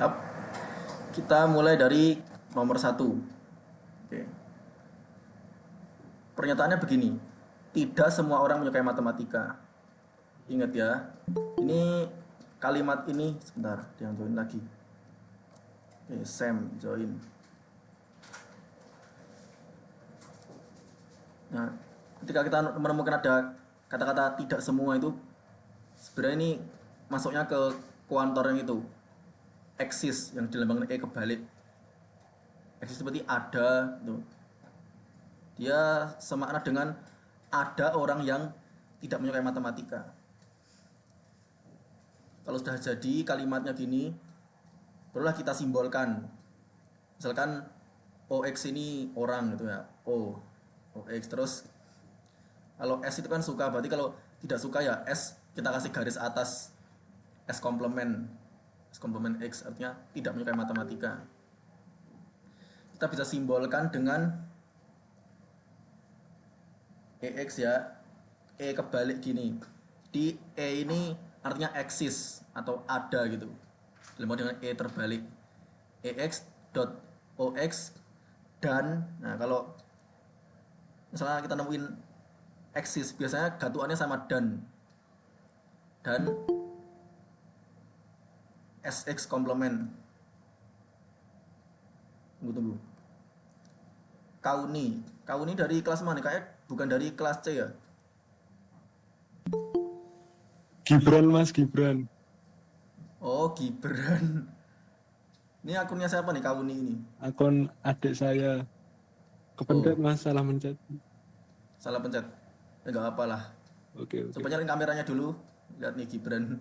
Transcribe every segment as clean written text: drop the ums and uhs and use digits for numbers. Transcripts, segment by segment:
Yap. Kita mulai dari nomor satu. Oke. Pernyataannya begini, tidak semua orang menyukai matematika. Ingat ya, ini kalimat ini sebentar, yang join lagi. Oke, Sam join. Nah, ketika kita menemukan ada kata-kata tidak semua itu, sebenarnya ini masuknya ke kuantor yang itu, eksis yang dilambangkan kebalik. Eksis seperti ada, gitu. Dia semakna dengan ada orang yang tidak menyukai matematika. Kalau sudah jadi kalimatnya gini, barulah kita simbolkan. Misalkan OX ini orang gitu ya, OX. Terus kalau S itu kan suka, berarti kalau tidak suka ya S kita kasih garis atas, S komplement. S komplement X artinya tidak menyukai matematika. Kita bisa simbolkan dengan EX ya, E kebalik gini. Di E ini artinya eksis atau ada gitu. Dilempar dengan E terbalik. EX dot OX dan, nah kalau misalnya kita nemuin eksis, biasanya gatuannya sama dan SX komplement. Tunggu. Kauni dari kelas mana? Kayak bukan dari kelas C ya? Gibran Mas Gibran. Oh, Gibran. Ini akunnya siapa nih Kauni ini? Akun adik saya kepencet Oh, Mas, salah mencet. salah pencet. Enggak apalah. Oke Coba oke. nyalain kameranya dulu. Lihat nih Gibran.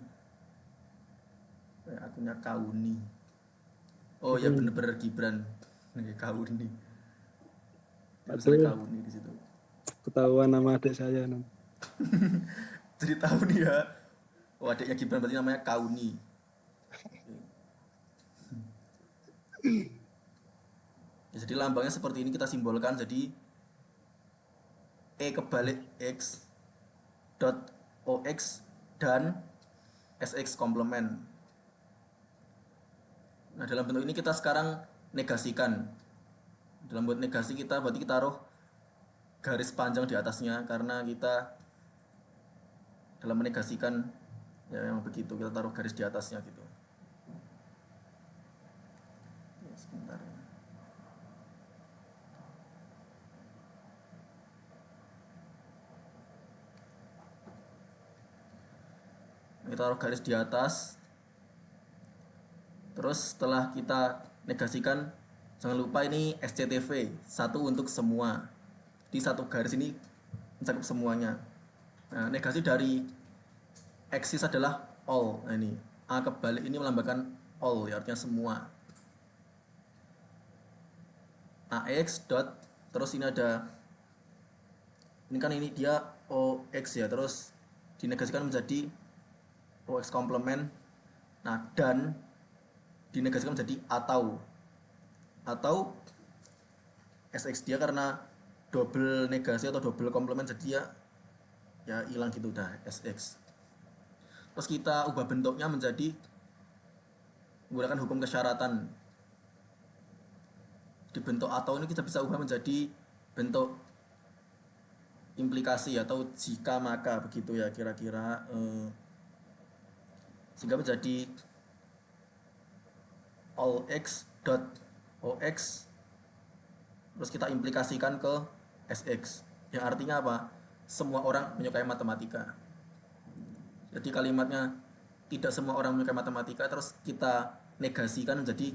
Akunnya Kauni. Oh ya Ini bener-bener Gibran. Nih Kauni. Tulisannya aduh, Kauni di situ. ketahuan nama adik saya nanti. Jadi tahu nih ya. Oh adiknya Gibran berarti namanya Kauni. Ya, jadi lambangnya seperti ini kita simbolkan. Jadi E kebalik X dot OX dan SX komplement. Nah dalam bentuk ini kita sekarang negasikan. Dalam buat negasi kita berarti kita taruh garis panjang di atasnya karena kita dalam menegasikan ya yang begitu kita taruh garis di atasnya gitu. Ya, sebentar. Kita taruh garis di atas. Terus setelah kita negasikan, jangan lupa ini SCTV, satu untuk semua. Di satu garis ini mencakup semuanya. Nah, negasi dari eksis adalah all. Nah, ini A kebalik ini melambangkan all, ya artinya semua. AX dot, terus ini ada, ini kan ini dia OX ya, terus dinegasikan menjadi OX komplement. Nah, dan dinegasikan menjadi atau SX dia karena double negasi atau double komplement jadi ya hilang gitu udah SX. Terus kita ubah bentuknya menjadi menggunakan hukum kesyaratan. Di bentuk atau ini kita bisa ubah menjadi bentuk implikasi atau jika maka begitu ya kira-kira, sehingga menjadi all x dot ox terus kita implikasikan ke sx yang artinya apa? Semua orang menyukai matematika. Jadi kalimatnya tidak semua orang menyukai matematika terus kita negasikan menjadi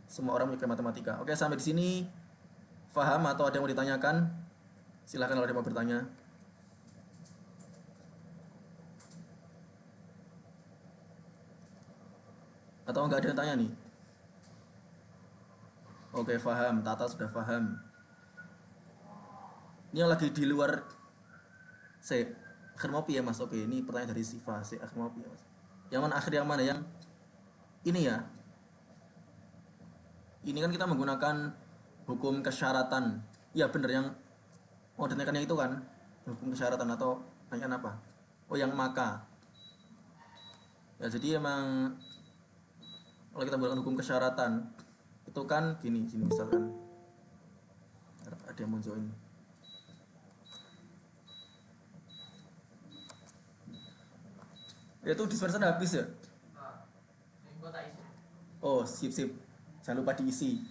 semua orang menyukai matematika. Oke, sampai di sini paham atau ada yang mau ditanyakan? Silahkan kalau ada yang mau bertanya. Atau nggak ada yang tanya nih? Oke, paham. Tata sudah paham. Ini yang lagi di luar. Saya akhir mau ya mas. Oke, ini pertanyaan dari Siva. Saya akhir mau ya mas. Yang mana akhir yang mana? Yang ini ya. Ini kan kita menggunakan hukum kesyaratan. Ya bener yang mau ditanyakannya itu kan hukum kesyaratan atau tanyaan apa? Oh yang maka. Ya jadi emang Kalau kita menggunakan hukum kesyaratan itu kan gini misalkan ada yang mau join. Itu dispenser habis ya? Oh, sip. Jangan lupa diisi.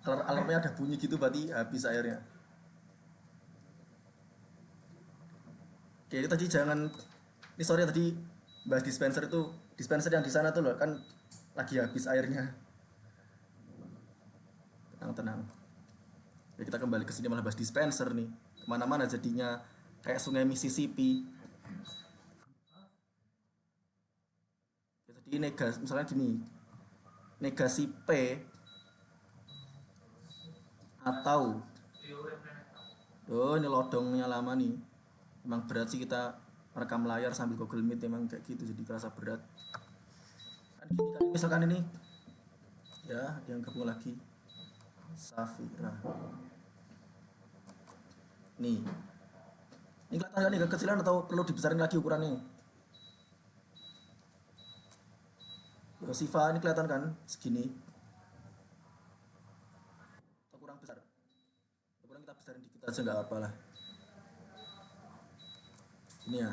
Alarmnya ada bunyi gitu berarti habis airnya. Oke, itu tadi jangan. Ini sorry tadi bahas dispenser itu. Dispenser yang di sana tuh loh kan lagi habis airnya. Tenang. Ya kita kembali ke sini malah bahas dispenser nih. Kemana-mana jadinya kayak sungai Mississippi. Ya, tadi negasi, misalnya gini, negasi P atau ini lodongnya lama nih. Emang berat sih kita merekam layar sambil Google Meet, emang kayak gitu jadi terasa berat. Kan gini kan misalkan ini ya yang gabung lagi Safira. Nih. Ini kelihatan kan nih kekecilan atau perlu dibesarin lagi ukurannya? Ya, Siva ini kelihatan kan segini. Atau kurang besar? Kurang kita besarin dikit aja nggak apa-apa lah. Ini ya.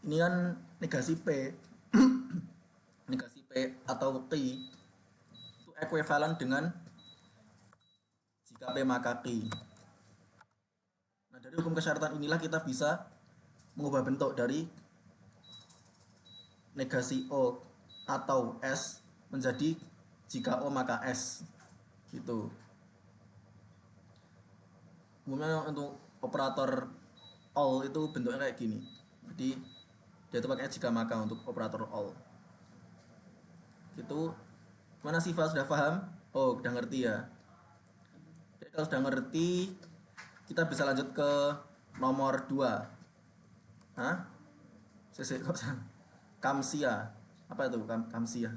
Ini kan negasi P. Negasi P atau Q itu ekuivalen dengan jika P maka Q. Nah, dari hukum kesyaratan inilah kita bisa mengubah bentuk dari negasi O atau S menjadi jika O maka S. Gitu. Umumnya untuk operator all itu bentuknya kayak gini. Jadi dia itu pakai jika maka untuk operator all. Gitu. Mana Siva sudah paham? Oh, udah ngerti ya. Jadi kalau sudah ngerti, kita bisa lanjut ke nomor 2. Hah? Sisi kok Kamsia. Apa itu Kamsia?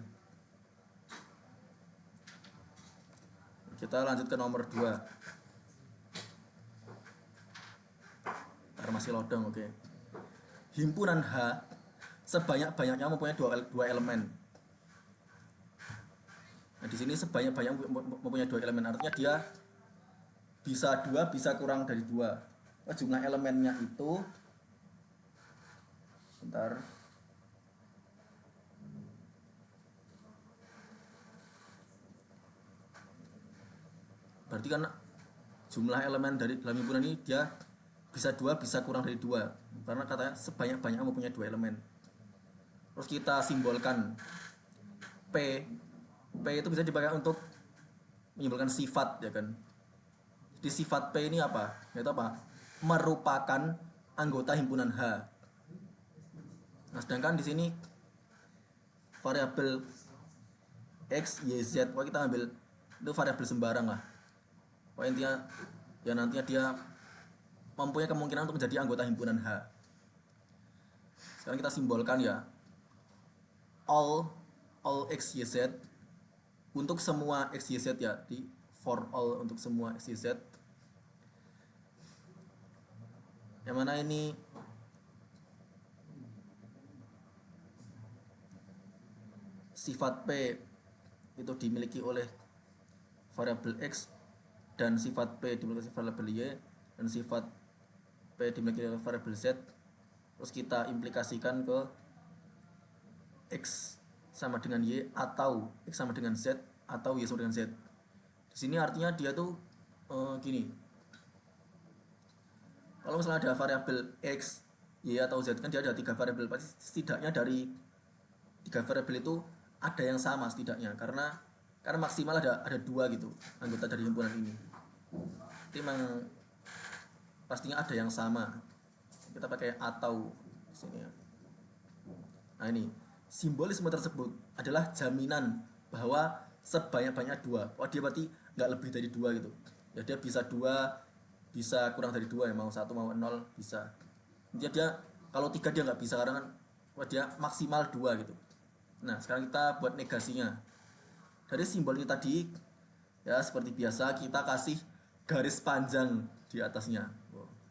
Kita lanjut ke nomor 2. Karena masih lodong, oke. Himpunan H sebanyak-banyaknya mempunyai dua elemen. Nah, di sini sebanyak-banyak mempunyai 2 elemen, artinya dia bisa 2, bisa kurang dari 2. Jumlah elemennya itu bentar. Berarti kan jumlah elemen dari dalam himpunan ini dia bisa 2, bisa kurang dari 2. Karena katanya sebanyak-banyaknya mempunyai 2 elemen. Terus kita simbolkan P. P itu bisa dipakai untuk menyimbolkan sifat ya kan. Jadi sifat P ini apa? Yaitu apa? Merupakan anggota himpunan H. Nah, sedangkan di sini variabel X, Y, Z, pokoknya kita ambil itu variabel sembarang lah. Pokoknya intinya ya nantinya dia mempunyai kemungkinan untuk menjadi anggota himpunan H. Sekarang kita simbolkan ya all X, Y, Z untuk semua X, Y, Z ya, di for all untuk semua X, Y, Z. Yang mana ini sifat P itu dimiliki oleh variabel X dan sifat P dimiliki oleh variabel Y dan sifat P dimiliki oleh variabel Z. Terus kita implikasikan ke X sama dengan Y atau X sama dengan Z atau Y sama dengan Z. Di sini artinya dia tuh gini. Kalau misalnya ada variabel X, Y atau Z kan dia ada 3 variabel, pasti setidaknya dari 3 variabel itu ada yang sama setidaknya karena maksimal ada 2 gitu anggota dari himpunan ini. Jadi memang pastinya ada yang sama. Kita pakai atau di sini ya. Nah, ini simbolisme tersebut adalah jaminan bahwa sebanyak-banyak 2. Oh, dia berarti nggak lebih dari 2 gitu. Ya dia bisa 2, bisa kurang dari 2 ya, mau 1 mau 0 bisa. Dia kalau 3 dia nggak bisa karena kan dia maksimal 2 gitu. Nah, sekarang kita buat negasinya. Dari simbol ini tadi ya seperti biasa kita kasih garis panjang di atasnya.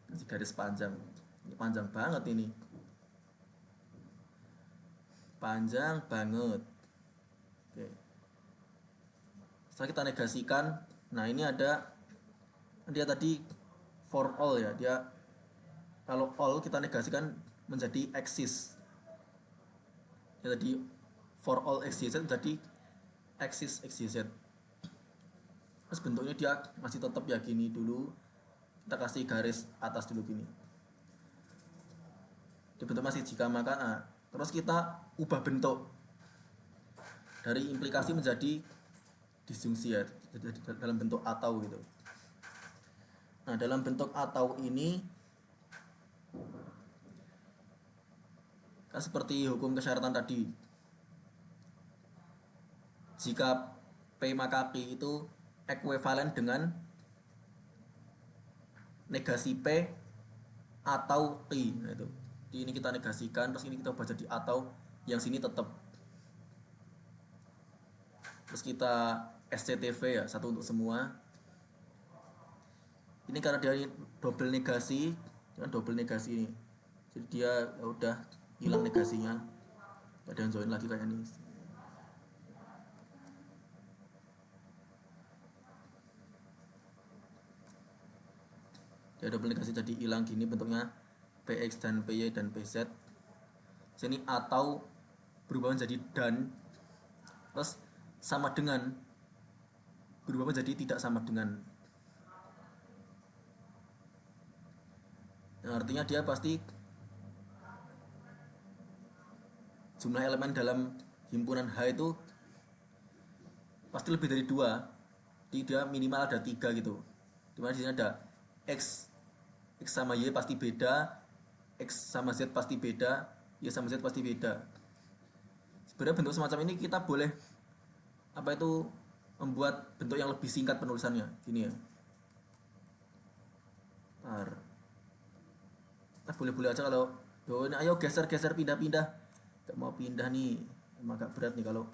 Kasih garis panjang. Ini panjang banget ini. panjang banget. Oke. Setelah kita negasikan, nah ini ada dia tadi for all ya. Dia kalau all kita negasikan menjadi exist. Ya tadi for all xyz menjadi exist xyz. Terus bentuknya dia masih tetap ya gini dulu. Kita kasih garis atas dulu gini. Dibentuk masih jika maka terus kita ubah bentuk dari implikasi menjadi disjungsi ya dalam bentuk atau gitu. Nah dalam bentuk atau ini kan seperti hukum kesyaratan tadi, jika P maka Q itu ekuivalen dengan negasi P atau Q. Nah itu di ini kita negasikan, terus ini kita ubah jadi atau, yang sini tetap. Terus kita SCTV ya, satu untuk semua. Ini karena dia double negasi, kan double negasi ini. Jadi dia ya udah hilang negasinya. Gak ada yang join lagi kayak ini. Dia double negasi jadi hilang gini bentuknya, PX dan PY dan PZ. Sini atau berubah menjadi dan, terus sama dengan berubah menjadi tidak sama dengan. Nah, artinya dia pasti jumlah elemen dalam himpunan H itu pasti lebih dari 2. Jadi dia minimal ada 3 gitu. Dimana di sini ada X sama Y pasti beda, X sama Z pasti beda, Y sama Z pasti beda. Sebenarnya bentuk semacam ini kita boleh membuat bentuk yang lebih singkat penulisannya gini ya. Kita boleh-boleh aja kalau ini ayo geser pindah-pindah. Gak mau pindah nih, emang agak berat nih kalau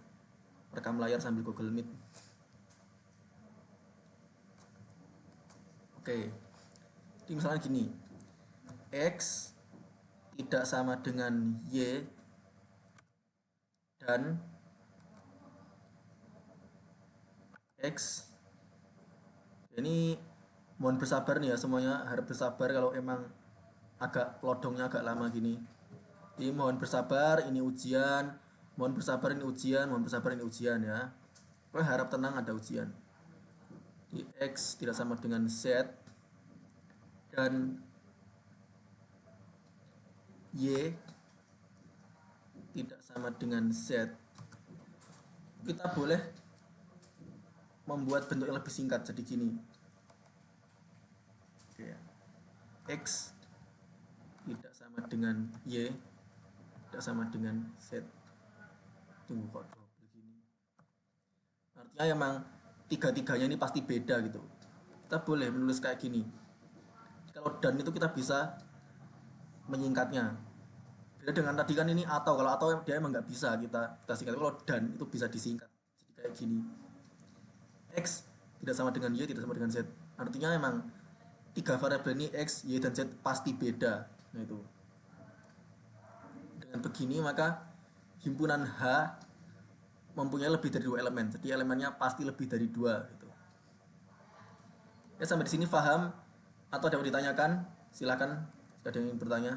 rekam layar sambil Google Meet. Oke. Jadi misalnya gini, X tidak sama dengan Y dan X. Ini mohon bersabar nih ya semuanya, harap bersabar kalau emang agak lodongnya agak lama gini. Jadi mohon bersabar, ini ujian. Mohon bersabar, ini ujian. Mohon bersabar, ini ujian ya. Pokoknya harap tenang, ada ujian. Di X tidak sama dengan Z dan Y tidak sama dengan Z. Kita boleh membuat bentuk yang lebih singkat jadi gini. X tidak sama dengan Y tidak sama dengan Z. Tunggu kok double gini. Artinya emang tiga-tiganya ini pasti beda gitu. Kita boleh menulis kayak gini. Kalau dan itu kita bisa menyingkatnya. Beda dengan tadi kan ini atau, kalau atau dia emang nggak bisa kita singkat. Kalau dan itu bisa disingkat. Jadi kayak gini. X tidak sama dengan Y tidak sama dengan Z. Artinya emang 3 variabel ini X, Y, dan Z pasti beda. Nah itu. Dengan begini maka himpunan H mempunyai lebih dari 2 elemen. Jadi elemennya pasti lebih dari 2 gitu. Ya sampai di sini paham atau ada yang ditanyakan? Silakan, ada yang ingin bertanya?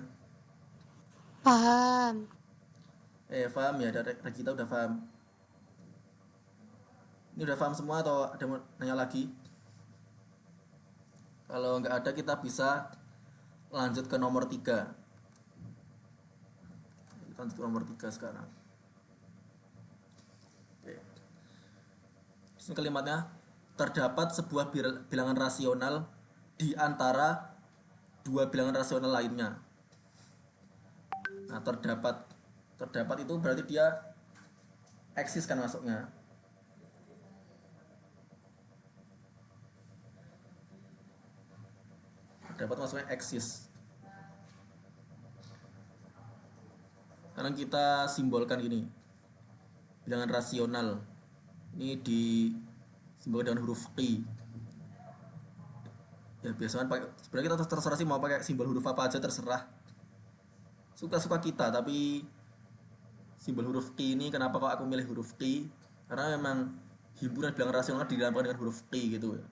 Paham. Paham ya, dari kita udah paham. Ini udah paham semua atau ada yang nanya lagi? Kalau nggak ada kita bisa lanjut ke nomor 3. Lanjut ke nomor 3 sekarang. Oke. Ini kalimatnya, terdapat sebuah bilangan rasional di antara 2 bilangan rasional lainnya. Nah, terdapat itu berarti dia eksis kan masuknya. Dapat masuknya eksis. Sekarang kita simbolkan gini, bilangan rasional ini disimbolkan dengan huruf Q. Ya biasanya sebenarnya kita terserah sih mau pakai simbol huruf apa aja, terserah, suka-suka kita. Tapi simbol huruf Q ini, kenapa kok aku milih huruf Q? Karena memang himpunan bilangan rasional dilambangkan dengan huruf Q gitu ya.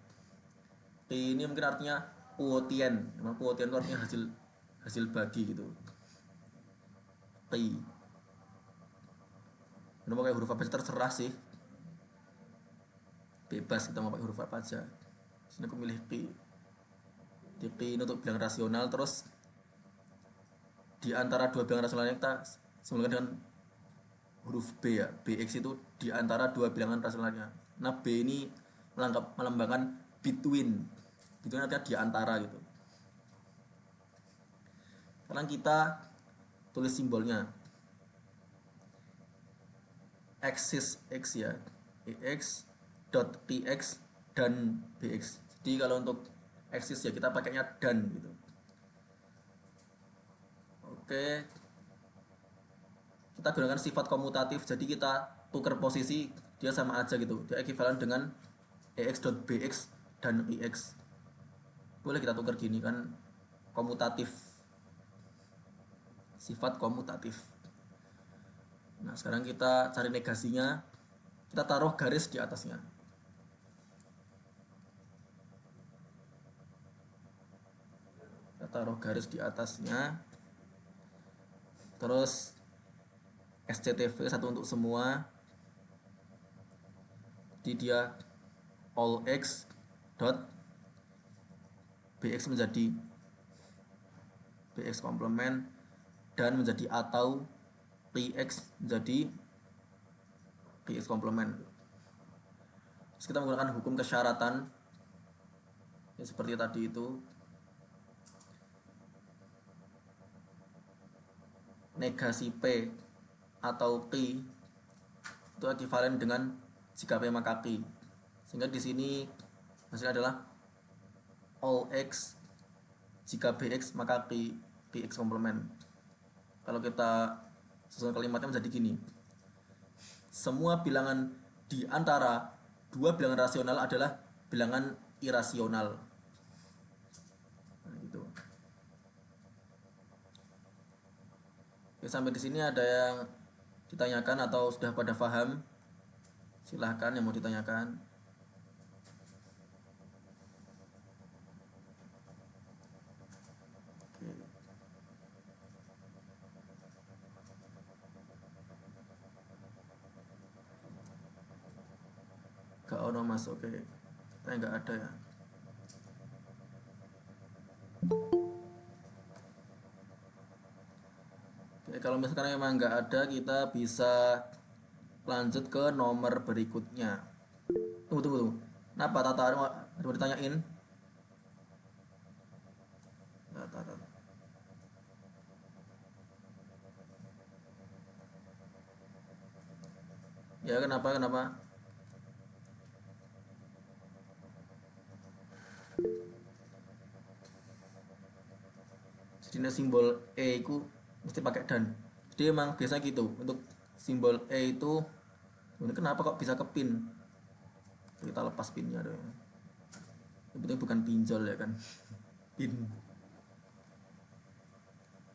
Q ini mungkin artinya quotient. Memang quotient itu artinya hasil bagi gitu. Q. Kenapa pakai huruf apa aja terserah sih. Bebas kita mau pakai huruf apa aja. Sini aku milih Q. Di Q ini untuk bilangan rasional, terus di antara dua bilangan rasionalnya kita simbolkan dengan huruf B ya. Bx itu di antara dua bilangan rasionalnya. Nah, B ini melambangkan between. Between artinya di antara gitu. Sekarang kita tulis simbolnya. Axis X ya. X dot Px dan Bx. Jadi kalau untuk axis ya kita pakainya dan gitu. Oke. Kita gunakan sifat komutatif, jadi kita tukar posisi, dia sama aja gitu, dia ekuivalen dengan Ax.bx dan Ix. Boleh kita tukar gini kan, komutatif, sifat komutatif. Nah sekarang kita cari negasinya, kita taruh garis di atasnya. Kita taruh garis di atasnya, terus SCTV satu untuk semua, jadi dia all x dot bx menjadi bx komplement dan menjadi atau px menjadi px komplement. Terus kita menggunakan hukum kesyaratan ya, seperti tadi itu, negasi P atau Q itu ekuivalen dengan jika P maka Q, sehingga di sini hasilnya adalah all x jika Bx maka Q Px komplement. Kalau kita susun kalimatnya menjadi gini, semua bilangan di antara dua bilangan rasional adalah bilangan irasional. Nah, gitu. Oke, sampai di sini ada yang ditanyakan atau sudah pada paham? Silahkan yang mau ditanyakan. Oke. Gak ono mas, oke. Tapi nggak ada ya. Oke, kalau misalkan memang nggak ada, kita bisa lanjut ke nomor berikutnya. Tunggu. Kenapa Tata mau ditanyain? Tata. Ya kenapa? Jadi simbol E itu mesti pakai dan. Jadi emang biasa gitu. Untuk simbol E itu, kenapa kok bisa ke pin? Kita lepas pinnya dong. Yang penting bukan pinjol ya kan. Pin.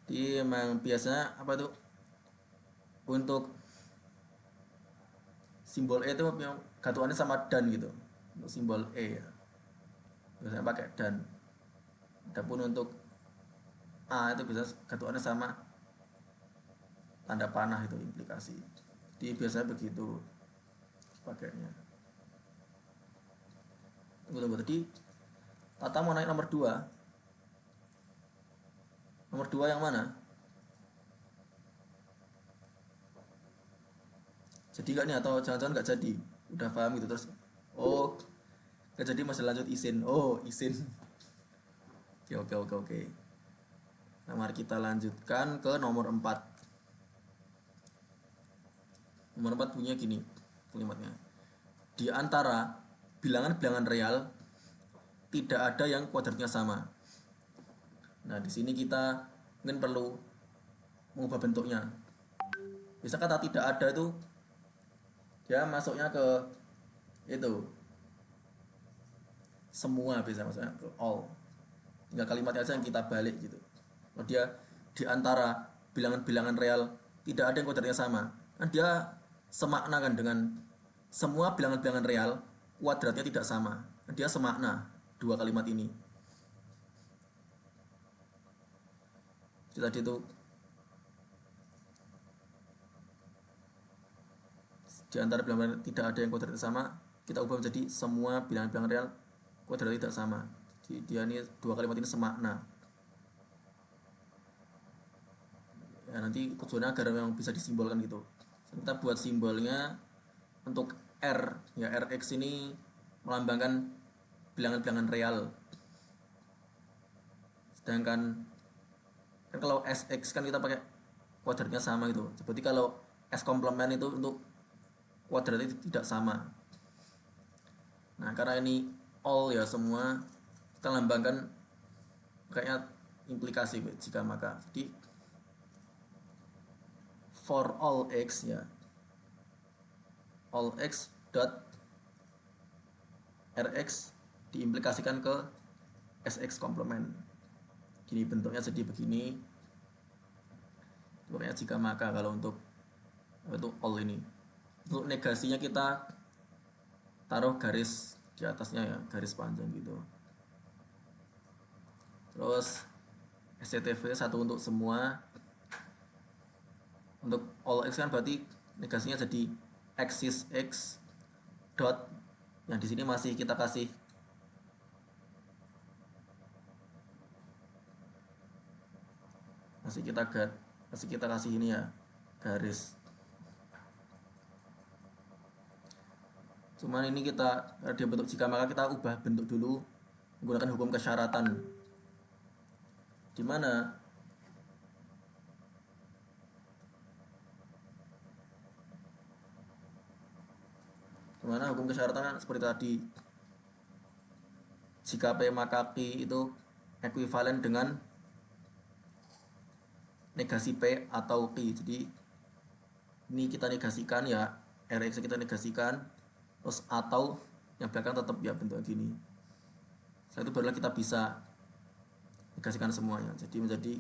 Jadi emang biasanya apa tuh? Untuk simbol E itu gatuannya sama dan gitu. Untuk simbol E ya. Biasanya pakai dan. Adapun untuk A itu bisa gatuannya sama tanda panah, itu implikasi. Jadi biasanya begitu pakainya. Tunggu. Tadi Tata mau naik nomor 2. Nomor 2 yang mana? Jadi gak nih atau jangan-jangan gak jadi? Udah paham gitu terus. Oh, gak jadi masih lanjut izin. Oh, izin. Oke. Nah, mari kita lanjutkan ke nomor 4. Nomor 4 punya gini kalimatnya. Di antara bilangan-bilangan real tidak ada yang kuadratnya sama. Nah, di sini kita mungkin perlu mengubah bentuknya. Bisa kata tidak ada itu dia masuknya ke itu semua, bisa masuknya ke all. Tinggal kalimatnya aja yang kita balik gitu. Kalau dia di antara bilangan-bilangan real tidak ada yang kuadratnya sama, kan dia semakna kan dengan semua bilangan-bilangan real kuadratnya tidak sama. Kan dia semakna dua kalimat ini. Jadi tadi itu di antara bilangan tidak ada yang kuadratnya sama, kita ubah menjadi semua bilangan-bilangan real kuadratnya tidak sama. Jadi dia ini dua kalimat ini semakna. Ya, nanti tujuannya agar memang bisa disimbolkan gitu. Kita buat simbolnya untuk R, ya Rx ini melambangkan bilangan-bilangan real. Sedangkan kan kalau Sx kan kita pakai kuadratnya sama gitu. Seperti kalau S komplement itu untuk kuadratnya tidak sama. Nah, karena ini all ya semua, kita lambangkan kayaknya implikasi jika maka. Jadi for all x ya, all x dot rx diimplikasikan ke sx komplement. Gini bentuknya jadi begini. Pokoknya jika maka kalau untuk all ini. Untuk negasinya kita taruh garis di atasnya ya, garis panjang gitu. Terus SCTV satu untuk semua. Untuk all x kan berarti negasinya jadi axis x dot, yang di sini masih kita kasih kasih ini ya, garis. Cuman ini kita dia bentuk jika maka kita ubah bentuk dulu menggunakan hukum kesyaratan. Di mana hukum kesyaratan kan seperti tadi, jika P maka Q itu ekuivalen dengan negasi P atau Q. Jadi ini kita negasikan ya, Rx kita negasikan, terus atau yang belakang tetap ya bentuk gini. Setelah itu barulah kita bisa negasikan semuanya. Jadi menjadi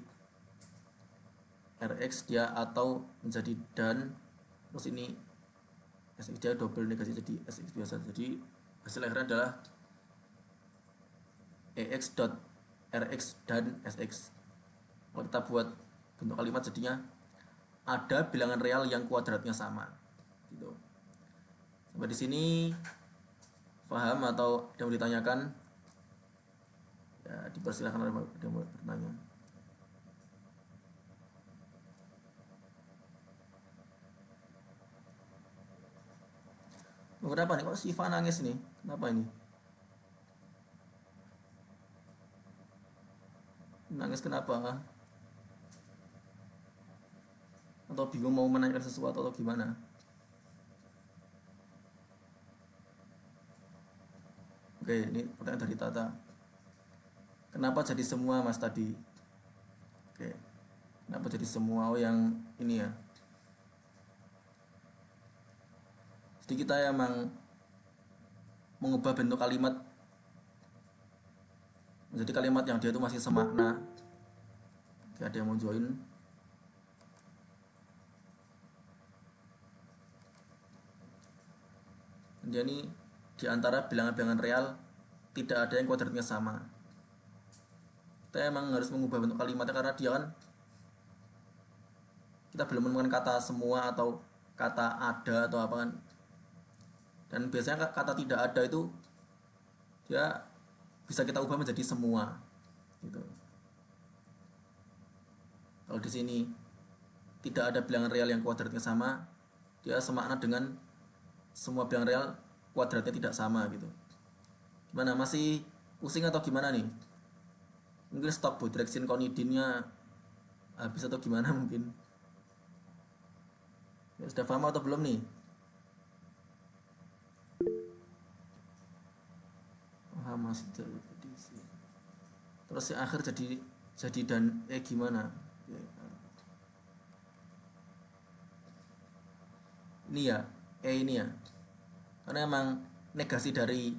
Rx dia atau menjadi dan, terus ini Sx dia double negasi jadi Sx biasa. Jadi hasil akhirnya adalah Ax dot Rx dan Sx. Kalau kita buat bentuk kalimat jadinya ada bilangan real yang kuadratnya sama gitu. Sampai di sini paham atau ada yang ditanyakan? Ya, dipersilakan ada yang mau bertanya. Kenapa nih kok Siva nangis nih? Kenapa ini? Nangis kenapa? Atau bingung mau menanyakan sesuatu atau gimana? Oke, ini pertanyaan dari Tata. Kenapa jadi semua mas tadi? Oke, kenapa jadi semua? Oh yang ini ya. Jadi kita emang mengubah bentuk kalimat menjadi kalimat yang dia itu masih semakna. Oke, ada yang mau join? Dia ini di antara bilangan-bilangan real tidak ada yang kuadratnya sama. Kita emang harus mengubah bentuk kalimatnya karena dia kan kita belum menemukan kata semua atau kata ada atau apa kan. Dan biasanya kata tidak ada itu dia bisa kita ubah menjadi semua gitu. Kalau di sini tidak ada bilangan real yang kuadratnya sama, dia semakna dengan semua bilangan real kuadratnya tidak sama gitu. Gimana, masih pusing atau gimana nih? Mungkin stop direction konidinnya habis atau gimana mungkin? Ya, sudah paham atau belum nih? Masih terjadi. Terus yang akhir jadi dan gimana? Ini ya, ini ya. Karena emang negasi dari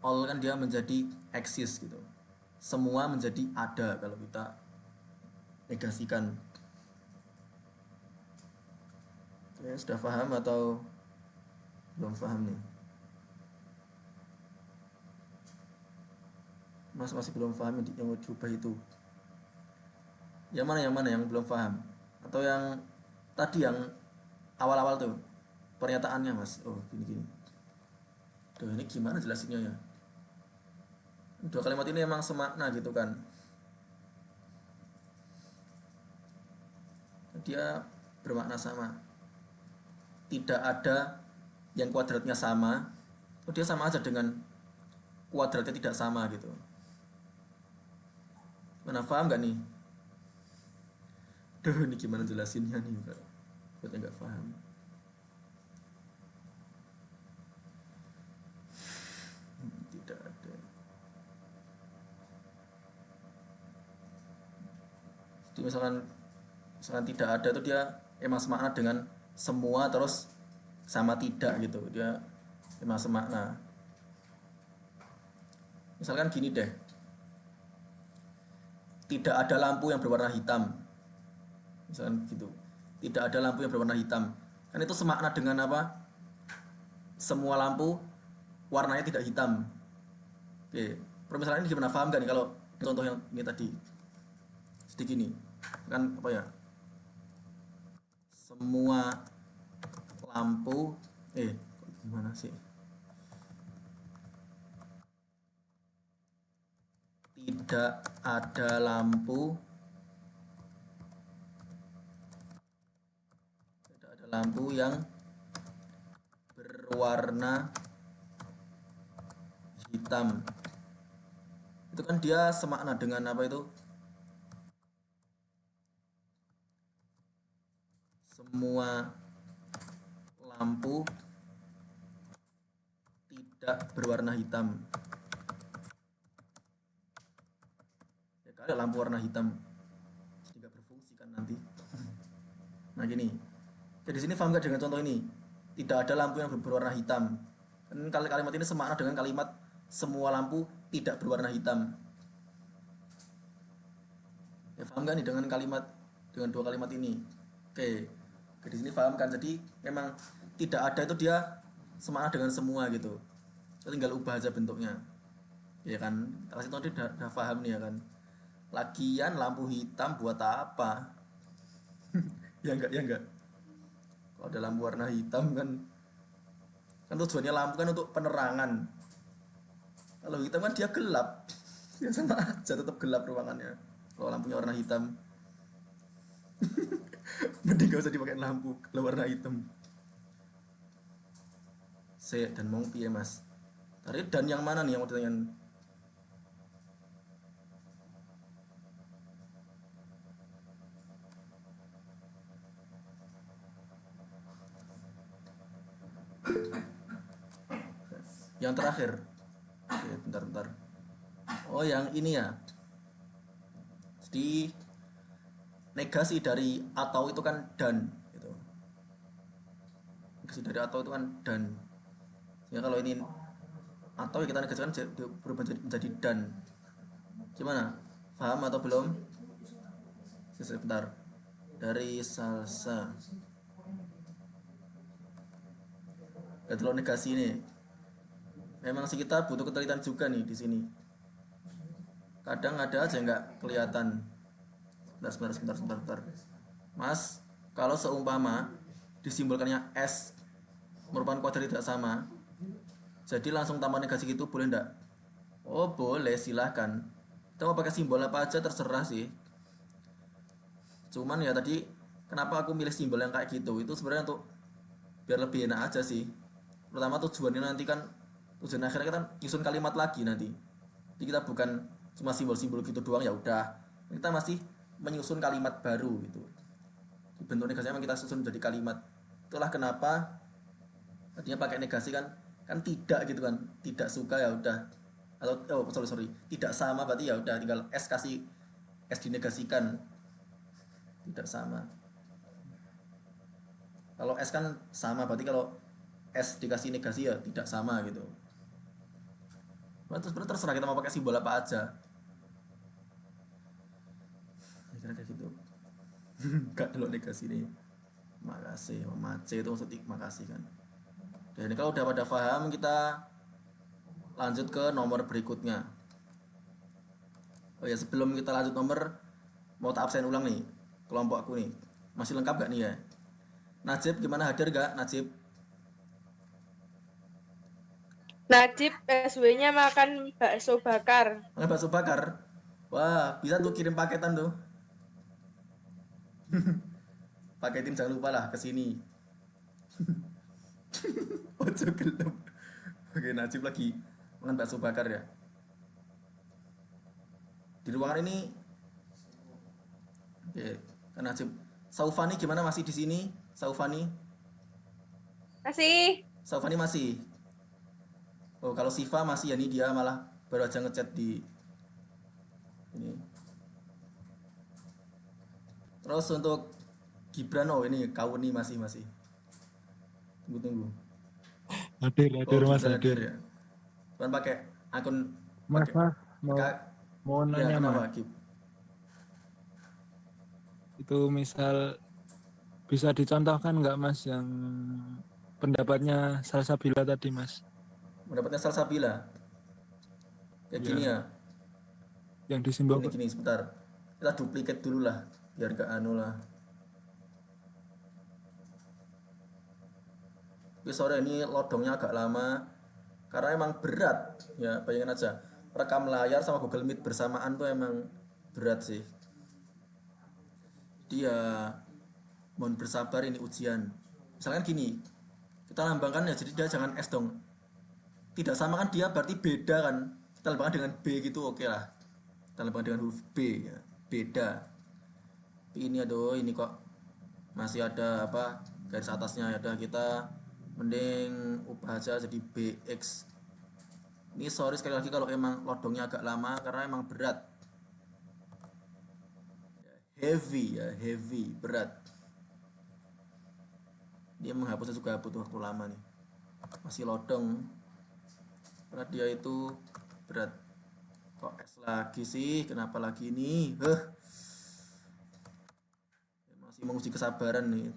all kan dia menjadi eksis gitu. Semua menjadi ada kalau kita negasikan. sudah paham atau belum paham nih? Mas masih belum paham yang mau diubah itu. Yang mana yang belum paham? Atau yang tadi yang awal-awal tuh pernyataannya mas? Oh gini. Duh ini gimana jelasinnya ya? Dua kalimat ini emang semakna gitu kan? Dia bermakna sama. Tidak ada yang kuadratnya sama. Oh, dia sama aja dengan kuadratnya tidak sama gitu. Mana paham gak nih? Duh ini gimana jelasinnya nih? Buat yang gak paham. Tidak ada. Jadi misalkan tidak ada itu dia emang semakna dengan semua terus sama tidak gitu. Dia emang semakna. Misalkan gini deh. Tidak ada lampu yang berwarna hitam. Misalkan gitu. Tidak ada lampu yang berwarna hitam. Kan itu semakna dengan apa? Semua lampu warnanya tidak hitam. Oke. Permasalahan ini gimana paham gak nih kalau contoh yang ini tadi? Sedikit gini. Kan apa ya? Semua lampu gimana sih? Tidak ada lampu yang berwarna hitam. Itu kan dia semakna dengan apa itu? Semua lampu tidak berwarna hitam. Ya kali lampu warna hitam jadi nggak berfungsi kan nanti. Nah gini, jadi sini paham gak dengan contoh ini? Tidak ada lampu yang berwarna hitam. Kan kalimat ini semakna dengan kalimat semua lampu tidak berwarna hitam. Ya paham gak nih dengan dua kalimat ini? Oke, di sini paham kan? Jadi memang tidak ada itu dia semakna dengan semua gitu. Tinggal ubah aja bentuknya. Ya kan? Kasih tahu dia udah paham nih ya kan? Lagian lampu hitam buat apa? Ya enggak. Kalau ada lampu warna hitam kan tujuannya lampu kan untuk penerangan. Kalau hitam kan dia gelap. Ya sama aja tetap gelap ruangannya. Kalau lampunya warna hitam. Mending gak usah dipakai lampu kalau warna hitam. Dan mau piye mas? Tadi dan yang mana nih yang mau ditanyain? Yang terakhir. Oke, bentar. Oh, yang ini ya. Jadi negasi dari atau itu kan dan gitu. Negasi dari atau itu kan dan. Ya kalau ini atau kita negasikan berubah menjadi dan. Gimana? Paham atau belum? Sebentar. Dari salsa. Kalau negasi ini memang sih kita butuh ketelitian juga nih di sini. Kadang ada aja nggak kelihatan. Sebentar. Mas, kalau seumpama disimbolkannya S merupakan kuadrat tidak sama, jadi langsung tambah negasi gitu boleh nggak? Oh boleh, silahkan. Kita mau pakai simbol apa aja terserah sih. Cuman ya tadi kenapa aku milih simbol yang kayak gitu? Itu sebenarnya untuk biar lebih enak aja sih. Pertama tujuannya nanti kan tujuan akhirnya kita nyusun kalimat lagi nanti. Jadi kita bukan cuma simbol-simbol gitu doang ya udah. Kita masih menyusun kalimat baru gitu. Bentuk negasinya memang kita susun menjadi kalimat. Itulah kenapa tadinya pakai negasi kan tidak gitu kan. Tidak suka ya udah. Atau sorry. Tidak sama berarti ya udah tinggal S kasih S dinegasikan. Tidak sama. Kalau S kan sama berarti kalau S dikasih negasi ya tidak sama gitu. Terus terserah kita mau pakai simbol apa aja. Ya kira kayak gitu. Gak kalau negasi ini. Makasih. Mace itu maksud makasih kan. Dan kalau udah pada paham, kita lanjut ke nomor berikutnya. Oh ya, sebelum kita lanjut nomor, mau tak absen ulang nih kelompokku nih. Masih lengkap gak nih ya? Najib gimana, hadir gak Najib? Najib SW-nya makan bakso bakar. Makan bakso bakar. Wah, bisa tuh kirim paketan tuh. Paketin jangan lupa lah ke sini. Ojo gelem. Oke, Najib lagi makan bakso bakar ya. Di ruangan ini, oke, kan Najib. Saufani gimana, masih di sini? Saufani? Masih. Saufani masih. Oh, kalau Siva masih ya, nih dia malah baru aja ngechat di ini. Terus untuk Gibran, oh ini kau nih masih. Tunggu. Hadir, Oh, hadir Mas, Gibran hadir hadir. ya. Kan pakai akun Mas, pakai Mas, mau pakai mau ya, nanya kenapa Mas. Gib? Itu misal bisa dicontohkan nggak Mas yang pendapatnya Salsabila tadi Mas? Mendapatnya Salsabila. Kayak gini Ya, ya. yang disimbol Gini sebentar. Kita duplikat dulu lah biar gak anu lah. Oke, sore ini lodongnya agak lama karena emang berat ya, bayangin aja rekam layar sama Google Meet bersamaan tuh emang berat sih. Dia mohon bersabar, ini ujian. Misalkan gini, kita lambangkan ya, jadi dia jangan S dong. Tidak sama kan, dia berarti beda kan. Kita lambangkan dengan B gitu, oke lah. Kita lambangkan dengan huruf B ya, beda. Tapi ini aduh, ini kok masih ada apa garis atasnya ya, udah kita mending ubah aja jadi BX. Ini sorry sekali lagi kalau emang lodongnya agak lama karena emang berat. Heavy ya, heavy, berat. Dia menghapusnya juga butuh waktu lama nih. Masih lodong. Karena dia itu berat. Kok S lagi sih? Kenapa lagi ini? Masih menguji kesabaran nih.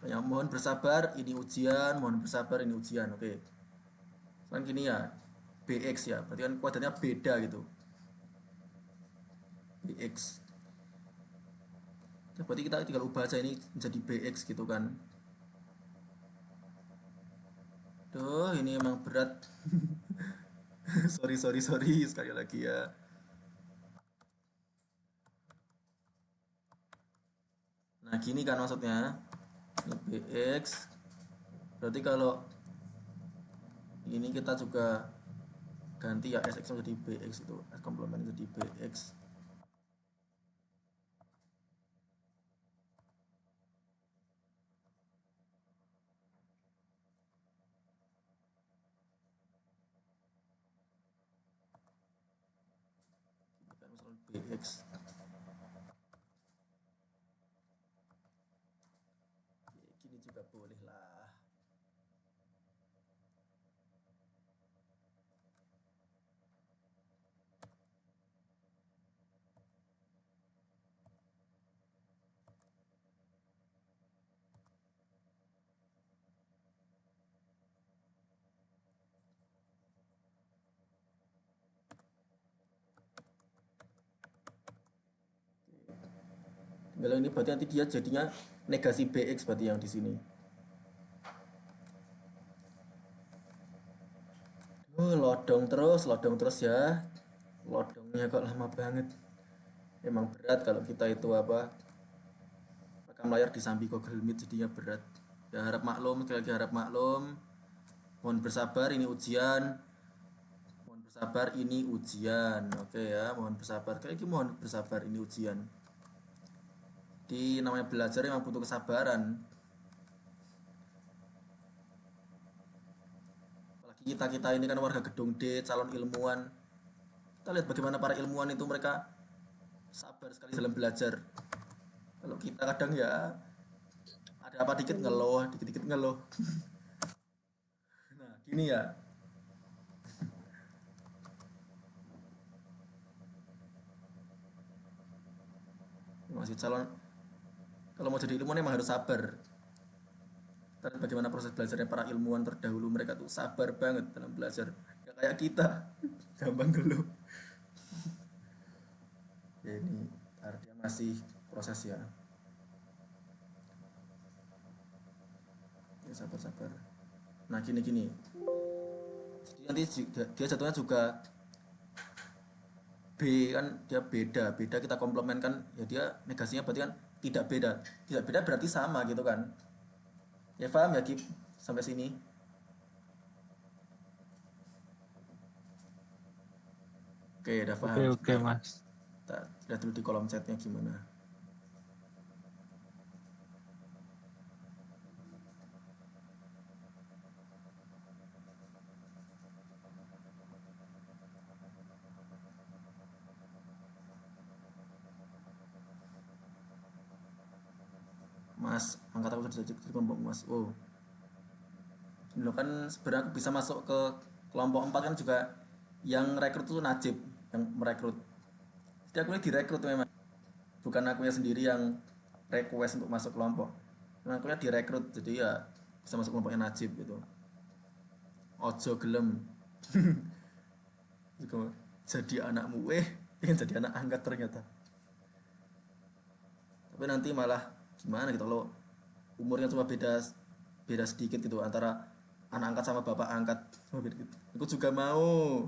Yang mohon bersabar, ini ujian. Mohon bersabar, ini ujian. Oke. Kan gini ya, BX ya. Berarti kan kuadratnya beda gitu. BX. Berarti kita tinggal ubah aja ini menjadi BX gitu kan. Duh, ini emang berat. sorry sekali lagi ya. Nah, gini kan maksudnya. Ini BX. Berarti kalau ini kita juga ganti ya, SX menjadi BX, itu S komplement jadi BX. Kan misalnya BX. Gini juga boleh lah. Kalau ini berarti nanti dia jadinya negasi BX berarti yang di sini. Lodong terus ya. Lodongnya kok lama banget. Emang berat kalau kita itu apa, rekam layar disambi Google Meet jadinya berat. Ya harap maklum, sekali lagi harap maklum. Mohon bersabar, ini ujian. Mohon bersabar, ini ujian. Oke ya, mohon bersabar. Sekali lagi mohon bersabar, ini ujian. Di namanya belajar memang butuh kesabaran. Apalagi kita ini kan warga Gedung D, calon ilmuwan. Kita lihat bagaimana para ilmuwan itu, mereka sabar sekali dalam belajar. Kalau kita kadang ya ada apa dikit ngeluh, dikit-dikit ngeluh. Nah, gini ya. Masih calon, kalau mau jadi ilmuwan emang harus sabar. Karena bagaimana proses belajarnya para ilmuwan terdahulu, mereka tuh sabar banget dalam belajar. Ya kayak kita, gampang geluh. Ya ini artinya masih proses ya. Ya sabar-sabar. Nah gini-gini. Jadi nanti dia jatuhnya juga B kan dia beda, beda kita komplemenkan ya dia negasinya berarti kan tidak beda. Tidak beda berarti sama gitu kan. Ya paham ya Kip sampai sini. Oke, udah Oke, paham. oke, Mas. Kita lihat dulu di kolom chatnya gimana. Mas, angkat aku sudah di kelompok Mas. Oh, ini loh kan sebenarnya aku bisa masuk ke kelompok 4 kan juga yang rekrut tuh Najib yang merekrut. Jadi aku ini direkrut memang. Bukan akunya sendiri yang request untuk masuk kelompok. Memang akunya direkrut jadi ya bisa masuk kelompoknya Najib gitu. Ojo gelem. Gitu. Jadi anakmu ingin jadi anak angkat ternyata. Tapi nanti malah gimana gitu loh, umurnya cuma beda beda sedikit gitu antara anak angkat sama bapak angkat. Cuma beda gitu. Aku juga mau.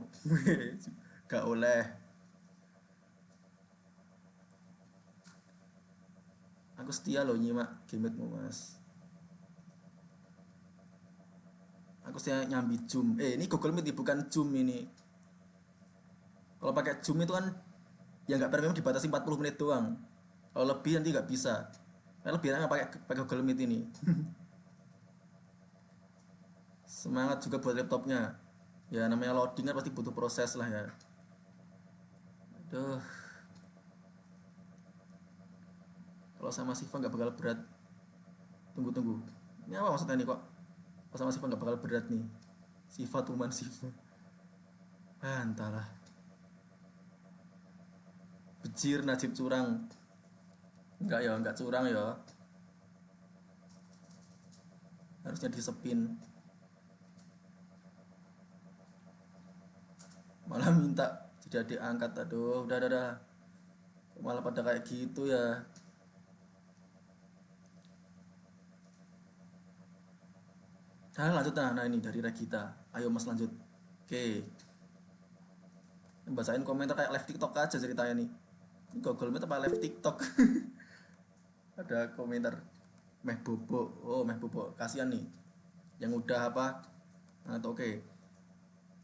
Gak oleh. Aku setia loh nyimak gametmu Mas. Aku setia nyambi Zoom. Ini Google Meet bukan Zoom ini. Kalau pakai Zoom itu kan ya nggak pernah, memang dibatasi 40 menit doang. Kalau lebih nanti nggak bisa. Karena lebih enak pakai Google Meet ini. Semangat juga buat laptopnya. Ya namanya loading kan pasti butuh proses lah ya. Aduh. Kalau sama Siva nggak bakal berat. Tunggu. Ini apa maksudnya nih kok? Kalau sama Siva nggak bakal berat nih. Siva tuman Siva. Entahlah. Bejir Najib curang. Enggak curang ya. Harusnya disepin. Malah minta jadi adik angkat. Aduh, udah. Malah pada kayak gitu ya. Nah, lanjut nah ini dari Regita. Ayo Mas lanjut. Oke. Bacain komentar kayak live TikTok aja ceritanya nih. Ini Google Meet apa live TikTok? Ada komentar Meh Bobo. Oh, Meh Bobo. Kasihan nih. Yang udah apa? Nah, oke.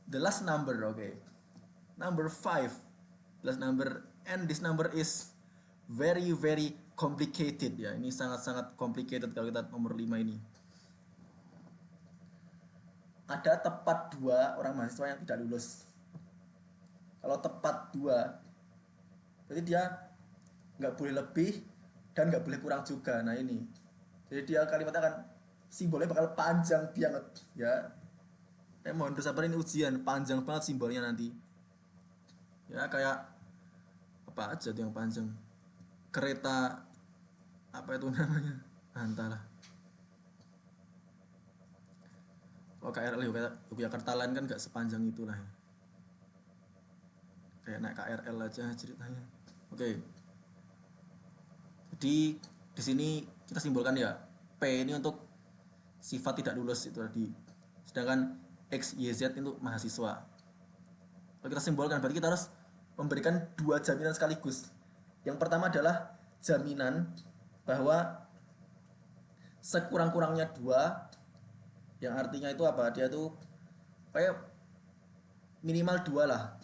The last number, oke. Number 5. Last number and this number is very complicated ya. Ini sangat complicated kalau kita nomor 5 ini. Ada tepat 2 orang mahasiswa yang tidak lulus. Kalau tepat 2, berarti dia nggak boleh lebih dan nggak boleh kurang juga. Nah ini, jadi dia kalimatnya akan simbolnya bakal panjang banget ya. Mohon bersabar, ini ujian panjang banget simbolnya nanti. Ya kayak apa aja tuh yang panjang. Kereta apa itu namanya? Entahlah. Kalau KRL Yogyakarta Line kan nggak sepanjang itulah ya. Kayak naik KRL aja ceritanya. Oke. Jadi di sini kita simbolkan ya P ini untuk sifat tidak lulus itu tadi. Sedangkan X, Y, Z itu mahasiswa. Kalau kita simbolkan berarti kita harus memberikan 2 jaminan sekaligus. Yang pertama adalah jaminan bahwa sekurang-kurangnya 2, yang artinya itu apa? Dia tuh kayak minimal 2 lah.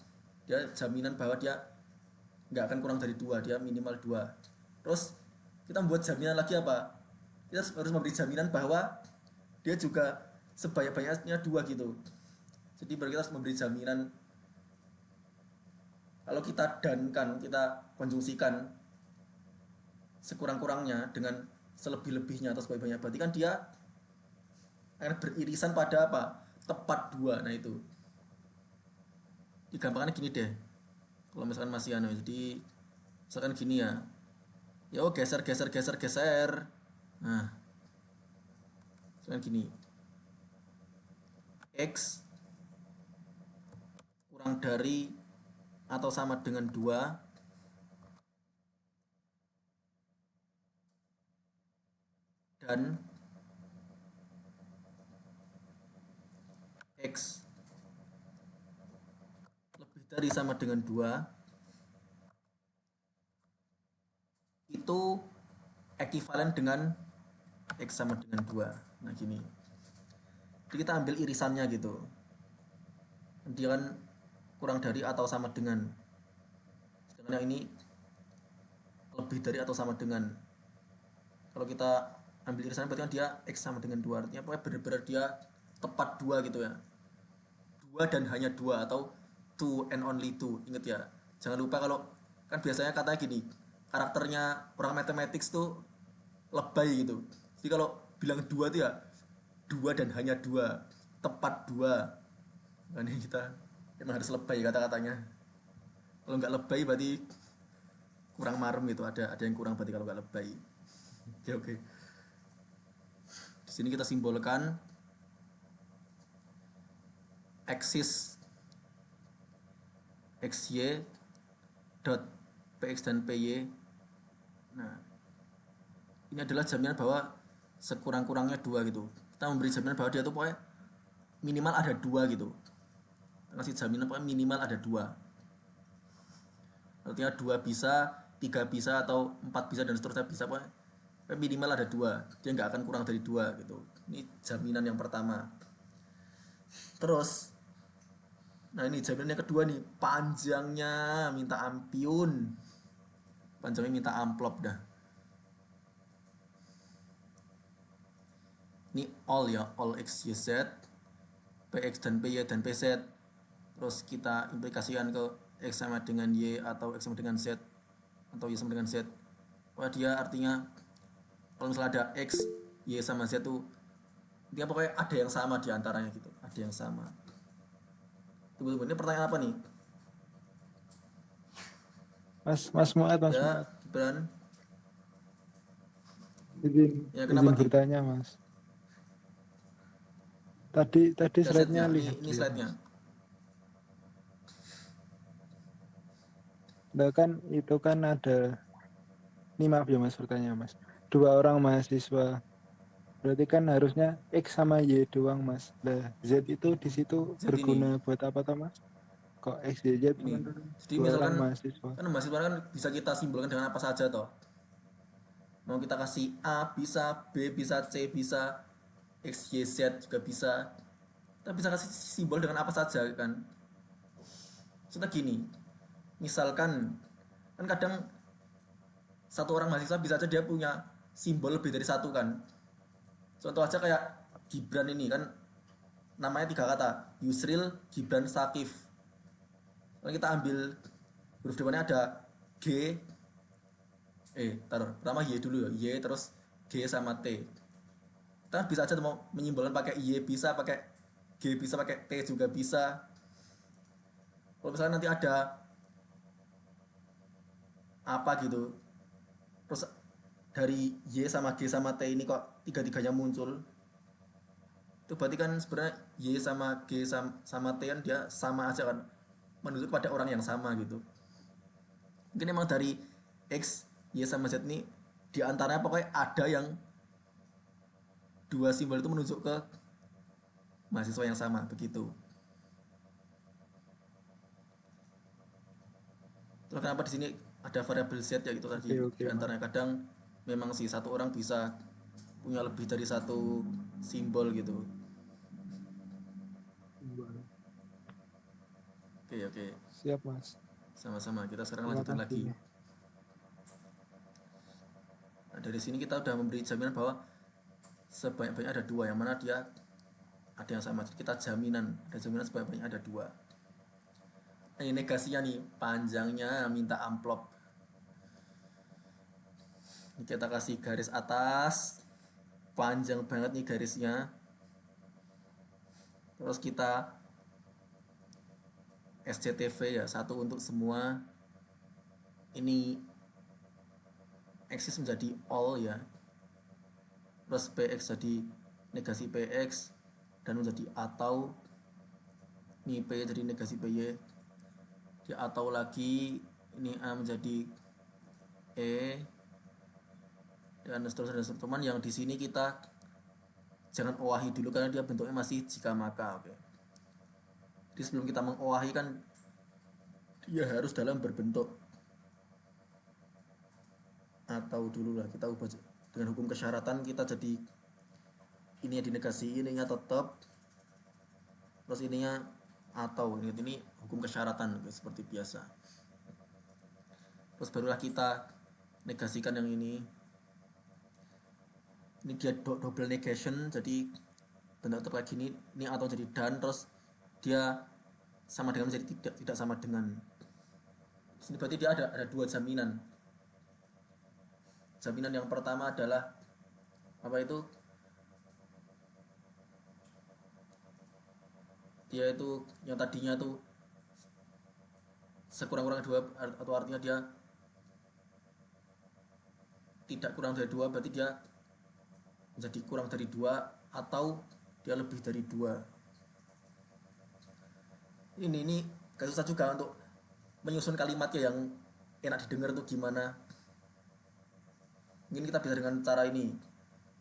Dia jaminan bahwa dia nggak akan kurang dari 2, dia minimal 2. Terus kita membuat jaminan lagi apa? Kita harus memberi jaminan bahwa dia juga sebanyak-banyaknya 2 gitu. Jadi kita harus memberi jaminan kalau kita dankan, kita konjungsikan sekurang-kurangnya dengan selebih-lebihnya atau sebanyak-banyaknya, berarti kan dia akan beririsan pada apa? Tepat 2. Nah itu. Digampangkannya gini deh. Kalau misalkan masih jadi misalkan gini ya. Ya geser. Nah. Misalkan gini, X kurang dari atau sama dengan 2 dan X lebih dari sama dengan 2 itu ekuivalen dengan X sama dengan 2. Nah gini, jadi kita ambil irisannya gitu, dia kan kurang dari atau sama dengan, sedangkan yang ini lebih dari atau sama dengan. Kalau kita ambil irisannya berarti kan dia X sama dengan 2, artinya pokoknya benar-benar dia tepat 2 gitu ya, 2 dan hanya 2 atau 2 and only 2. Ingat ya, jangan lupa kalau kan biasanya katanya gini, karakternya orang mathematics tuh lebay gitu, jadi kalau bilang 2 tuh ya 2 dan hanya 2, tepat 2. Nah ini kita emang harus lebay kata-katanya, kalau nggak lebay berarti kurang marem gitu, ada yang kurang berarti kalau nggak lebay. Oke. Di sini kita simbolkan aksis xy dot px dan py. Nah, ini adalah jaminan bahwa sekurang-kurangnya 2 gitu. Kita memberi jaminan bahwa dia tuh pokoknya minimal ada 2 gitu. Kasih jaminan pokoknya minimal ada 2. Artinya 2 bisa, 3 bisa, atau 4 bisa, dan seterusnya bisa, pokoknya minimal ada 2. Dia nggak akan kurang dari 2 gitu. Ini jaminan yang pertama. Terus, nah ini jaminan yang kedua nih, panjangnya minta ampun. Panjangnya minta amplop dah. Ini all ya, all x, y, z, px dan py dan pz. Terus kita implikasikan ke x sama dengan y atau x sama dengan z atau y sama dengan z. Wah dia artinya kalau misalnya ada x, y sama z tuh dia pokoknya ada yang sama di antaranya gitu, ada yang sama. Tunggu, ini pertanyaan apa nih? Mas Muad, Ya, Gibran. Ya, kenapa izin Gib? bertanya Mas. Tadi Ada slide-nya setnya. lihat Ini ya, slide-nya. Mas. Nah kan itu kan ada, ini maaf ya Mas bertanya Mas. 2 orang mahasiswa. Berarti kan harusnya X sama Y doang Mas. Nah Z itu di situ Z ini. berguna buat apa toh Mas? Kok X, Y, Z Ini. kan Jadi 2 orang misalkan mahasiswa. kan mahasiswa kan bisa kita simbolkan dengan apa saja toh. Mau kita kasih A bisa, B bisa, C bisa, X, Y, Z juga bisa. Kita bisa kasih simbol dengan apa saja kan. Contoh gini, misalkan kan kadang satu orang mahasiswa bisa aja dia punya simbol lebih dari satu kan. Contoh aja kayak Gibran ini kan namanya 3 kata, Yusril, Gibran, Sakif. Kalau kita ambil huruf depannya ada G, taruh pertama Y dulu ya, Y terus G sama T. Kita bisa aja mau menyimbolkan pakai Y bisa, pakai G bisa, pakai T juga bisa. Kalau misalnya nanti ada apa gitu, terus dari Y sama G sama T ini kok tiga-tiganya muncul, itu berarti kan sebenarnya Y sama G sama T kan dia sama aja kan, menunjuk pada orang yang sama gitu. Mungkin emang dari X, Y sama Z ini diantaranya pokoknya ada yang 2 simbol itu menunjuk ke mahasiswa yang sama begitu. Terus kenapa di sini ada variabel Z ya gitu tadi. Oke, Di antaranya kadang memang sih satu orang bisa punya lebih dari satu simbol gitu. Oke. Siap Mas. Sama-sama. Kita sekarang Terima lanjutin lagi. kasih. Nah, dari sini kita udah memberi jaminan bahwa sebanyak-banyaknya ada 2, yang mana dia ada yang sama. Kita jaminan, ada jaminan sebanyak-banyaknya ada 2. Nah, ini negasinya nih, panjangnya minta amplop. Ini kita kasih garis atas, panjang banget nih garisnya. Terus kita SCTV ya, satu untuk semua. Ini eksis menjadi all ya. Terus PX jadi negasi PX dan menjadi atau ini P jadi negasi PY, di atau lagi ini A menjadi E, dan seterusnya. Cuman yang di sini kita jangan owahi dulu karena dia bentuknya masih jika maka. Oke. Jadi sebelum kita mengowahi kan dia harus dalam berbentuk atau dulu lah, kita ubah dengan hukum kesyaratan, kita jadi ini dinegasi, ininya tetap, terus ininya atau ini hukum kesyaratan seperti biasa. Terus barulah kita negasikan yang ini dia double negation, jadi bentuk tetap kayak gini, ini atau jadi dan, terus dia sama dengan menjadi tidak sama dengan. Ini berarti dia ada dua jaminan. Jaminan yang pertama adalah apa itu? Dia itu yang tadinya tuh sekurang-kurangnya 2, atau artinya dia tidak kurang dari 2, berarti dia menjadi kurang dari 2 atau dia lebih dari 2. Ini gak susah juga untuk menyusun kalimatnya yang enak didengar tuh gimana. Mungkin kita bisa dengan cara ini.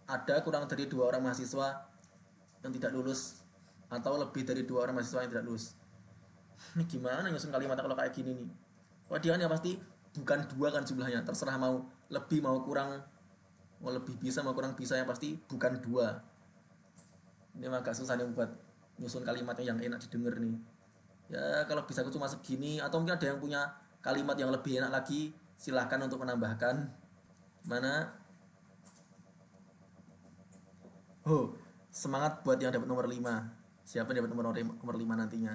Ada kurang dari 2 orang mahasiswa yang tidak lulus atau lebih dari 2 orang mahasiswa yang tidak lulus. Ini gimana nyusun kalimatnya kalau kayak gini nih? Wah, dia kan ya pasti bukan 2 kan jumlahnya, terserah mau lebih mau kurang, mau lebih bisa mau kurang bisa, yang pasti bukan 2. Ini emang agak susah nih buat nyusun kalimatnya yang enak didengar nih. Ya kalau bisa aku cuma segini, atau mungkin ada yang punya kalimat yang lebih enak lagi, silahkan untuk menambahkan. Mana? Oh, semangat buat yang dapat nomor 5. Siapa yang dapat nomor 5 nantinya?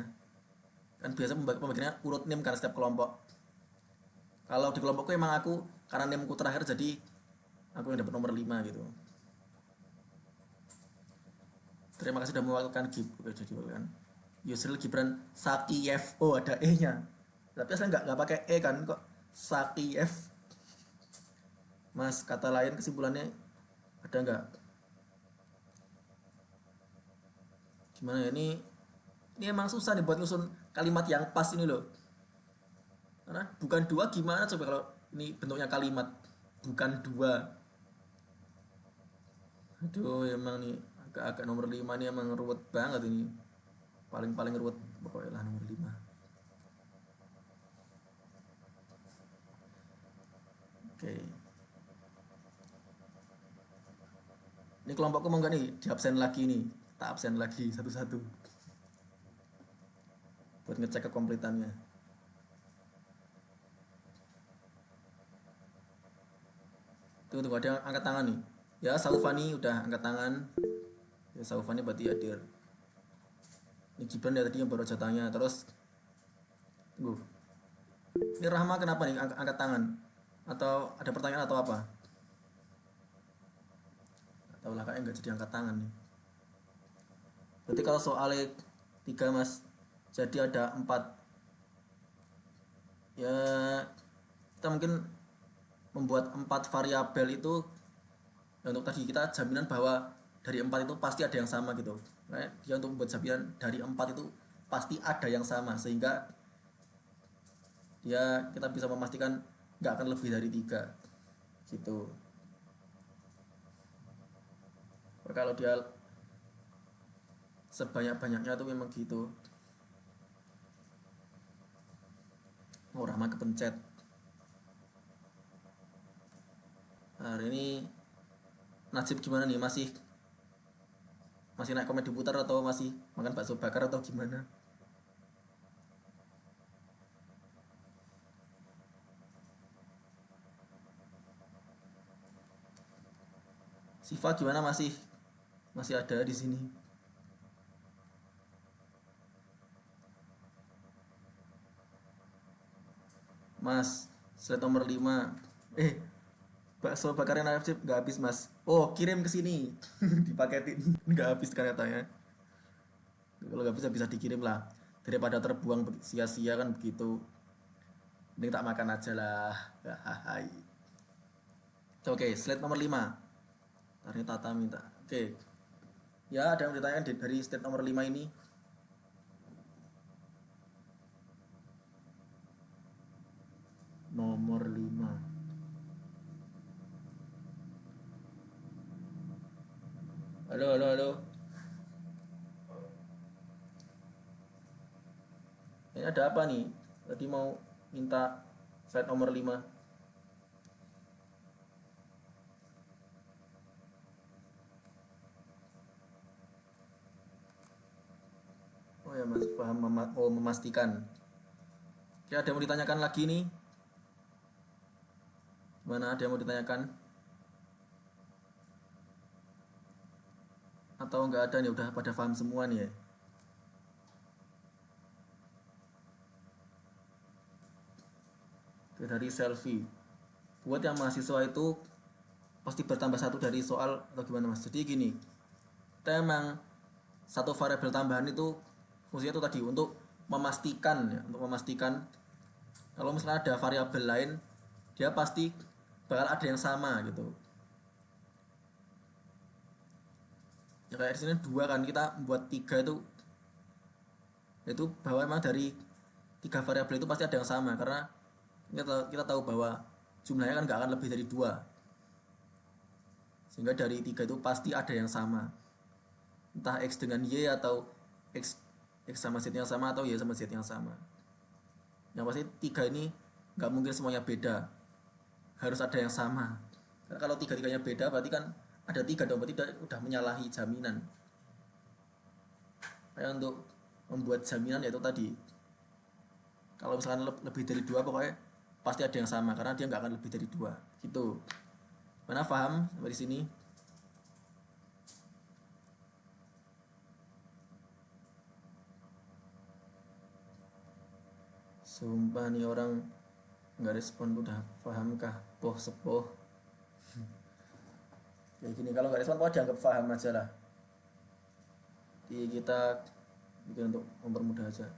Kan biasa pembagiannya urut NIM karena setiap kelompok. Kalau di kelompokku emang aku karena NIMku terakhir, jadi aku yang dapat nomor 5 gitu. Terima kasih sudah mewakilkan Oke, jadi kan Yusril Gibran Sakiyev. Oh, ada E-nya. Tapi aslinya nggak pakai E kan, kok Sakiyev. Mas, kata lain kesimpulannya ada nggak? Gimana ya, ini emang susah nih buat nyusun kalimat yang pas ini loh. Karena bukan 2 gimana coba kalau ini bentuknya kalimat bukan 2. Aduh, emang nih agak nomor 5 nih emang ruwet banget ini. Paling ruwet pokoknya lah nomor 5. Oke. Ini kelompokku mau nggak nih di absen lagi nih? Tak absen lagi satu-satu buat ngecek kekompletannya. Tunggu ada yang angkat tangan nih. Ya, Saufani udah angkat tangan. Ya, Saufani berarti hadir. Ini Gibran ya tadi yang baru jatahnya. Terus tunggu. Ini Rahma kenapa nih angkat tangan? Atau ada pertanyaan atau apa? Tahu lah, kayaknya nggak jadi angkat tangan nih. Berarti kalau soalnya 3 mas, jadi ada 4. Ya, kita mungkin membuat 4 variabel itu. Ya, untuk tadi kita jaminan bahwa dari 4 itu pasti ada yang sama gitu. Nah, dia untuk membuat jaminan dari 4 itu pasti ada yang sama, sehingga dia kita bisa memastikan nggak akan lebih dari 3 gitu. Kalau dia sebanyak-banyaknya tuh memang gitu. Oh, Rahma kepencet. Hari ini Najib gimana nih? Masih naik komedi putar atau masih makan bakso bakar atau gimana? Siva gimana, masih ada di sini? Mas, slide nomor 5. Bakso bakarnya Najib nggak habis mas. Oh, kirim ke sini. Dipaketin. Nggak habis ternyata ya. Kalau nggak bisa dikirim lah. Daripada terbuang sia-sia kan begitu. Mending tak makan aja lah. Hai. Oke, slide nomor 5. Tadi Tata minta. Oke. Ya, ada yang ditanyakan dari step nomor 5 ini. Nomor 5. Halo, halo, halo. Ini ada apa nih? Tadi mau minta slide nomor 5. Oh ya Mas, paham memastikan. Oke, ada yang mau ditanyakan lagi nih? Mana ada yang mau ditanyakan? Atau enggak ada nih, udah pada paham semua nih ya? Oke, dari selfie. Buat yang mahasiswa itu pasti bertambah satu dari soal atau gimana Mas? Jadi gini, kita emang satu variabel tambahan itu fungsinya itu tadi untuk memastikan ya, untuk memastikan kalau misalnya ada variabel lain dia pasti bakal ada yang sama gitu. Ya kayak di sini 2 kan, kita membuat 3 itu bahwa emang dari 3 variabel itu pasti ada yang sama karena kita tahu bahwa jumlahnya kan nggak akan lebih dari 2, sehingga dari 3 itu pasti ada yang sama, entah X dengan Y atau X X sama Z yang sama atau Y sama Z yang sama. Yang pasti 3 ini nggak mungkin semuanya beda, harus ada yang sama. Karena kalau 3-3-nya beda berarti kan ada 3 dong, berarti udah menyalahi jaminan. Kayak untuk membuat jaminan yaitu tadi, kalau misalkan lebih dari 2 pokoknya pasti ada yang sama karena dia nggak akan lebih dari 2 gitu. Mana paham sampai di sini? Sumpah nih orang nggak respon, udah pahamkah poh sepoh kayak gini. Kalau nggak respon pokoknya dianggap paham aja lah. Di kita bikin untuk mempermudah aja.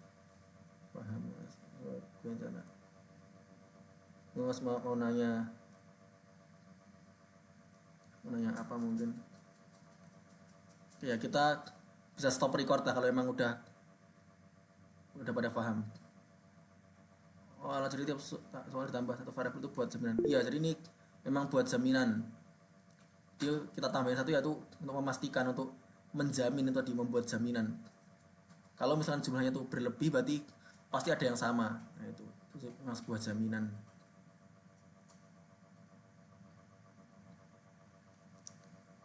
Paham Mas, gue rencana Mas mau nanya apa mungkin ya, kita bisa stop record lah kalau emang udah pada paham. Oh alah, jadi tiap soal ditambah satu variabel itu buat jaminan. Iya, jadi ini memang buat jaminan. Dia kita tambahin satu yaitu untuk memastikan, untuk menjamin itu tadi, membuat jaminan. Kalau misalnya jumlahnya itu berlebih berarti pasti ada yang sama. Nah, itu memang sebuah jaminan.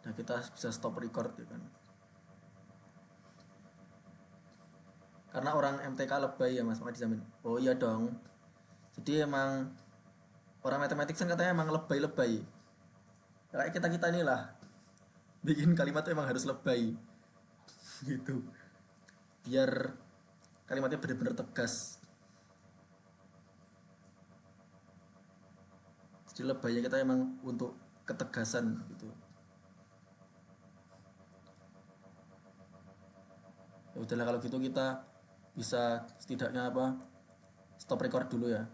Nah, kita bisa stop record ya kan. Karena orang MTK lebay ya Mas, maka dijamin. Oh iya dong. Jadi emang orang matematik kan katanya emang lebay-lebay. Kayak kita inilah bikin kalimat tuh emang harus lebay gitu. Biar kalimatnya benar-benar tegas. Jadi lebaynya kita emang untuk ketegasan gitu. Ya udahlah kalau gitu kita bisa setidaknya stop record dulu ya.